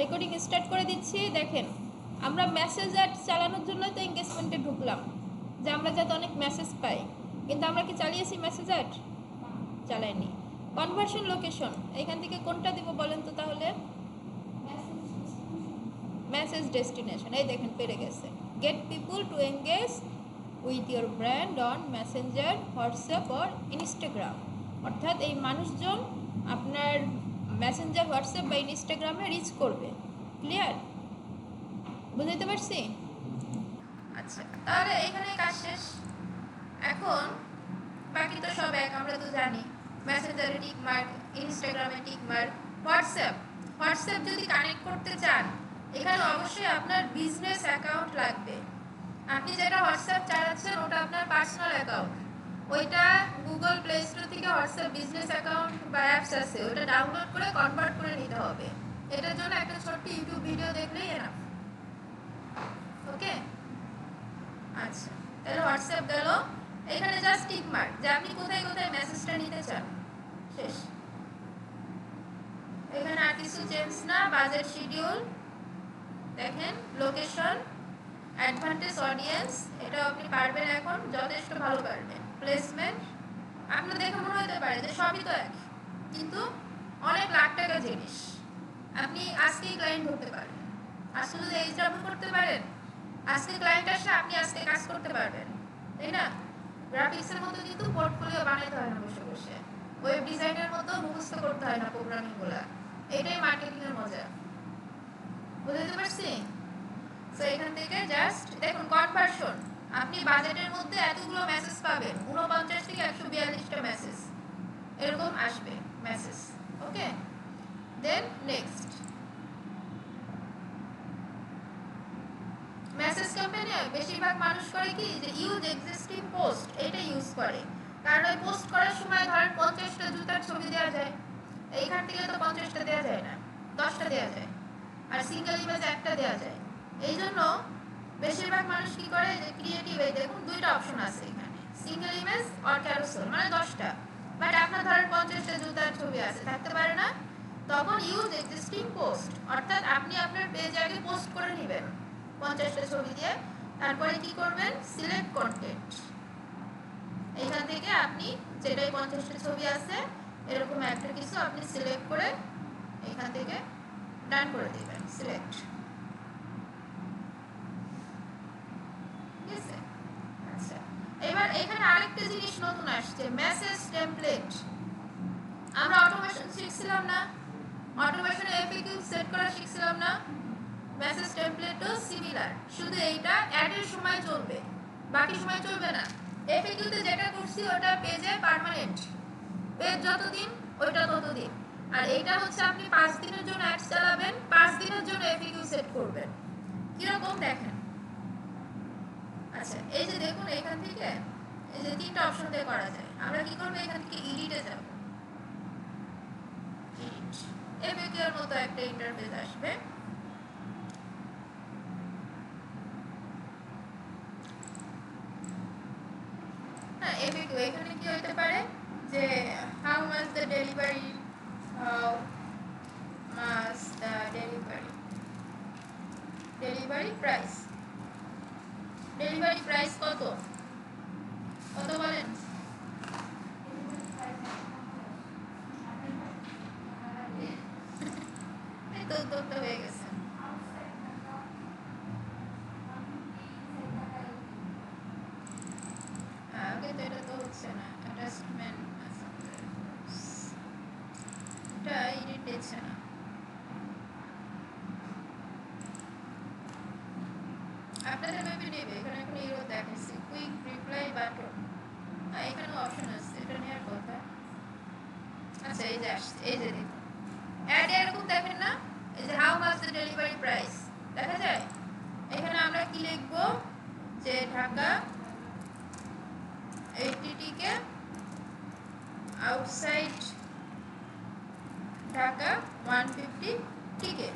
Recording start করে দিচ্ছি। দেখেন, আমরা মেসেজ অ্যাড চালানোর জন্য তো এঙ্গেজমেন্টে ঢুকলাম, যে আমরা যাতে অনেক মেসেজ পাই, কিন্তু আমরা কি চালিয়েছি মেসেজ অ্যাড? চালাইনি। কনভার্সন লোকেশন এখান থেকে কোনটা দিব বলেন তো তাহলে? Message destination. এই দেখেন পেরে গেছে। Get people to engage with your brand on Messenger, WhatsApp or Instagram. অর্থাৎ এই মানুষজন আপনার মেসেঞ্জার, হোয়াটসঅ্যাপ বা ইনস্টাগ্রামে রিচ করবে। ক্লিয়ার? বুঝতে পারছি? আচ্ছা, তাহলে এখানে কাজ শেষ। এখন বাকি তো সব এক, আমরা তো জানি। মেসেঞ্জারে টিক মার্ক, ইনস্টাগ্রামে টিক মার্ক। হোয়াটসঅ্যাপ যদি কানেক্ট করতে চান, এখানে অবশ্যই আপনার বিজনেস অ্যাকাউন্ট লাগবে। আপনি যেটা হোয়াটসঅ্যাপ চালাচ্ছেন ওটা আপনার পার্সোনাল অ্যাকাউন্ট। ওইটা গুগল প্লে স্টোর থেকে হোয়াটসঅ্যাপ বিজনেস অ্যাকাউন্ট বা অ্যাপস আছে, ওটা ডাউনলোড করে কনভার্ট করে নিতে হবে। এটার জন্য একটা ছোট্ট ইউটিউব ভিডিও দেখলেই এনাফ। ওকে, আচ্ছা, তাহলে হোয়াটসঅ্যাপ গেল। এখানে জাস্ট টিক মার্ক যে আপনি কোথায় কোথায় মেসেজটা নিতে চান, শেষ। এখানে আর কিছু চেঞ্জ না। বাজেট শিডিউল দেখেন, লোকেশন, অ্যাডভান্টেজ অডিয়েন্স, এটা আপনি পারবেন, এখন যথেষ্ট ভালো পারবেন। প্লেসমেন্ট আপনার দেখে মনে হতে পারে যে সবই তো এক, কিন্তু অনেক লাখ টাকা জিনিস। আপনি আজকেই ক্লায়েন্ট ধরতে পারবেন, আজকে যদি এই জব করতে পারেন, আজকে ক্লায়েন্ট আসলে আপনি আজকে কাজ করতে পারবেন, তাই না? গ্রাফিক্সের মতো কিন্তু পোর্টফোলিও বানাইতে হয় না বসে বসে, ওয়েব ডিজাইনের মতো মুখস্থ করতে হয় না প্রোগ্রামিং গুলা। এটাই মার্কেটিং এর মজা। বুঝতে পারছি? সো এখান থেকে জাস্ট দেখুন কনভার্সন, আপনি বাজেটের মধ্যে এতগুলো মেসেজ পাবেন, 49 থেকে 142টা মেসেজ এরকম আসবে মেসেজ। ওকে, দেন নেক্সট, মেসেজ ক্যাম্পেইনে বেশিরভাগ মানুষ করে কি, যে ইউজ এক্সিস্টিং পোস্ট, এটা ইউজ করে। কারণ ওই পোস্ট করার সময় ধরেন 50টা জুতার ছবি দেওয়া যায়, এইখান থেকে তো 50টা দেওয়া যায় না, 10টা দেওয়া যায়, আর সিঙ্গেল ইমেজ একটা দেওয়া যায়। এই জন্য বেশিরভাগ মানুষ কি করে, যে ক্রিয়েটিভ, এই দেখুন দুইটা অপশন আছে এখানে, সিঙ্গেল ইমেজ আর ক্যারোসেল, মানে 10টা। বাট আপনার ধরেন 50টা জুতার ছবি আছে, থাকতে পারে না, তখন ইউজ এক্সিস্টিং পোস্ট, অর্থাৎ আপনি আপনার পেজে আগে পোস্ট করে নেবেন 50টা ছবি দিয়ে, তারপরে কি করবেন, সিলেক্ট কন্টেন্ট। এইখান থেকে আপনি যেটাই 50টা ছবি আছে এরকম একটা কিছু আপনি সিলেক্ট করে এখান থেকে ডান করে দিবেন, সিলেক্ট। ঠিক আছে? আচ্ছা, এবার এখানে আরেকটা জিনিস নতুন আসছে, মেসেজ টেমপ্লেট। আমরা অটোমেশন শিখছিলাম না, অটোমেশনে এফএকিউ সেট করা শিখছিলাম না? মেসেজ টেমপ্লেটও সিমিলার, শুধু এইটা অ্যাডের সময় চলবে, বাকি সময় চলবে না। এফএকিউতে যেটা করছি ওটা পেজে পার্মানেন্ট, পেজ যতদিন ওইটা ততদিন। আর এইটা হচ্ছে আপনি 5 দিনের জন্য অ্যাড চালাবেন, 5 দিনের জন্য এফএকিউ সেট করবেন। কিরকম দেখেন? আচ্ছা, এই যে দেখুন এখান থেকে এই যে তিনটা অপশন দিয়ে করা যায়। আমরা কি করব, এখান থেকে এডিটে যাব, এডিট, এফএকিউ এর মতো একটা ইন্টারফেস আসবে। হ্যাঁ, এফএকিউ এখানে কি হতে পারে, যে how much the delivery, how much the delivery price, delivery price কত, কত বলেন? এই তো উত্তরটা হয়ে গেছে। কিন্তু এটা তো হচ্ছে না, অ্যাটাচমেন্ট এটা এডিট দিচ্ছে না। আপনাদের মেবি নেবে, এখানে কোনো ইরো দেখাচ্ছে, কুইক রিপ্লাই বাটন, এখানে অপশন আছে, এটা নেওয়ার কথা। আচ্ছা, এই যে আসছে, এই যে দেখুন অ্যাড এরকম দেখেন না, এই যে how much the delivery price দেখা যায়। এখানে আমরা কি লিখবো, যে ঢাকা 80 কে, আউটসাইড ঢাকা 150 টিকে।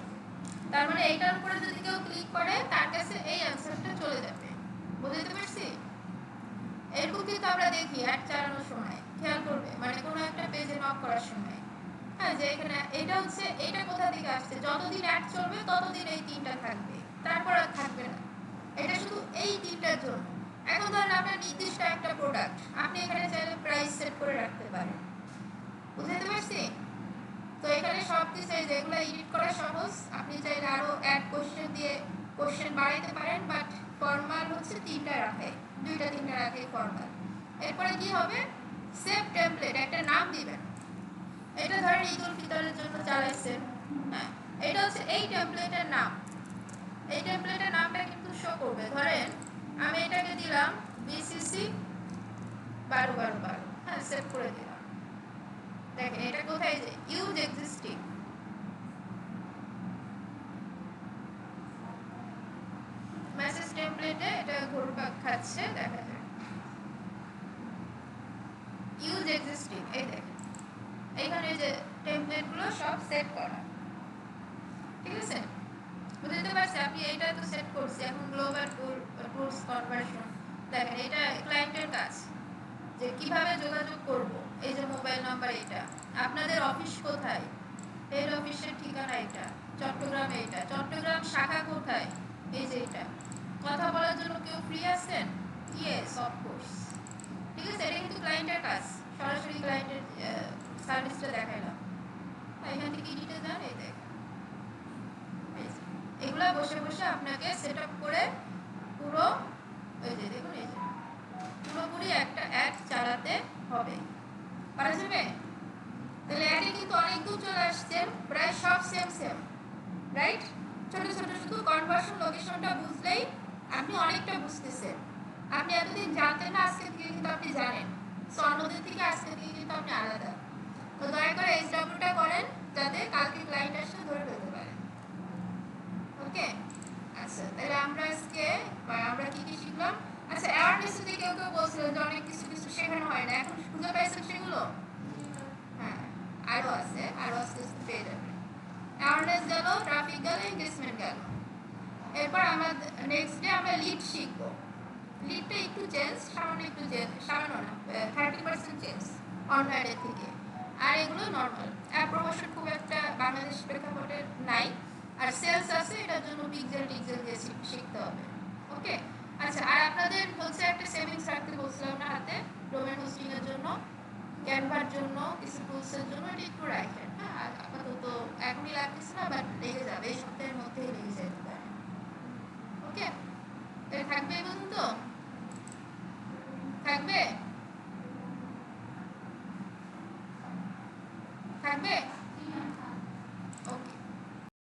তার মানে এইটার উপরে যদি কেউ ক্লিক করে তার কাছে এই অ্যানসারটা চলে যাবে। বুঝতে পারছি? এরকম কিন্তু আমরা দেখি অ্যাড চালানোর সময়, খেয়াল করবে, মানে কোনো একটা পেজে নক করার সময় হ্যাঁ, যে এখানে এটা হচ্ছে, এটা কোথা থেকে আসছে, যতদিন অ্যাড চলবে ততদিন এই 3টা থাকবে, তারপর আর থাকবে না। এটা শুধু এই 3টার জন্য। এখন ধরেন আপনার নির্দিষ্ট একটা প্রোডাক্ট, আপনি এখানে চাইলে প্রাইস সেট করে রাখতে পারেন। বুঝতে পারছি? তো এখানে সব কিছু যেগুলো এডিট করা সহজ, আপনি চাইলে আরো অ্যাড কোশ্চেন দিয়ে কোশ্চেন বাড়াইতে পারেন, বাট ফর্মাল হচ্ছে 3টা রাখে, 2টা 3টা রাখে ফর্মাল। এরপরে কি হবে, সেভ টেমপ্লেট একটা নাম দিবেন। এটা ধরেন ঈদুল ফিতরের জন্য চালাইছেন, হ্যাঁ, এটা হচ্ছে এই টেমপ্লেটের নাম। এই টেমপ্লেটের নামটা কিন্তু শো করবে। ধরেন আমি এটাকে দিলাম বিসিসি 12-12-12, হ্যাঁ, সেভ করে দিলাম। দেখেন এটা কোথায়, যে ইউজ এক্সিস্টিং, মেসেজ টেমপ্লেটে এটা ঘুরপাক খাচ্ছে, দেখা যায় ইউজ এক্সিস্টিং। এই দেখেন এইখানে যে টেমপ্লেটগুলো সব সেট করা, ঠিক আছে? বুঝতে পারছি? আপনি এইটা তো সেট করছি। এখন গ্লোবাল টুলস কনভার্সন, দেখেন এটা ক্লায়েন্টের কাজ, যে কিভাবে যোগাযোগ করব। এই যে মোবাইল নাম্বার, এটা আপনাদের অফিস কোথায়, হেড অফিসের ঠিকানা এটা চট্টগ্রামে, এটা চট্টগ্রাম শাখা কোথায়, এই যে এটা। কথা বলার জন্য কেউ ফ্রি আছেন? Yes, of course. ঠিক আছে, এটা কিন্তু ক্লায়েন্টের কাজ, সরাসরি ক্লায়েন্টের সার্ভিসটা দেখাইলাম। এখান থেকে এডিটে যান, এই দেখ, এগুলা বসে বসে আপনাকে সেট আপ করে পুরো, ওই যে দেখুন, এই যে পুরোপুরি একটা অ্যাড চালাতে হবে। পারা যাবে? তাহলে অ্যাডে কিন্তু অনেক দূর চলে আসছেন, প্রায় সব সেম সেম, রাইট? ছোট ছোট শুধু কনভার্সন লোকেশনটা বুঝলেই আপনি অনেকটা বুঝতেছেন। আপনি এতদিন জানতেন না, আজকে থেকে কিন্তু আপনি জানেন। সো অন্যদের থেকে আজকে থেকে কিন্তু আপনি আলাদা। তো দয়া করে এইচডব্লিউটা করেন, যাতে কালকে ক্লায়েন্ট আসলে ধরে ফেলতে পারেন। ওকে, আচ্ছা, তাহলে আমরা আজকে আমরা কি কি শিখলাম? আচ্ছা, অ্যাওয়ারনেস যদি কেউ কেউ বলছিল যে অনেক কিছু কিছু শেখানো হয় না, এখন খুঁজে পাইছেন সেগুলো? হ্যাঁ, আরও আছে, আরও আস্তে আস্তে পেয়ে যাবেন। অ্যাওয়ারনেস গেল, ট্রাফিক গেল, এনগেজমেন্ট গেল। এরপর আমাদের নেক্সট ডে আমরা লিড শিখবো। লিডটা একটু চেঞ্জ, সামান্য একটু চেঞ্জ, সামান্য না, 30% চেঞ্জ অনলাইনের থেকে। আর এগুলো নর্মাল। প্রমোশন খুব একটা বাংলাদেশ প্রেক্ষাপটে নাই। আর সেলস আছে, এটার জন্য পিক্সেল টিক্সেল দিয়ে শিখতে হবে। ওকে, আচ্ছা, আর আপনাদের হচ্ছে একটা সেভিংস রাখতে বলছিলাম না হাতে, ডোমেন হোস্টিং এর জন্য, ক্যানভার জন্য, কিছু টুলসের জন্য, এটা একটু রাখেন। হ্যাঁ, আপাতত এখনই লাগতেছে না, বাট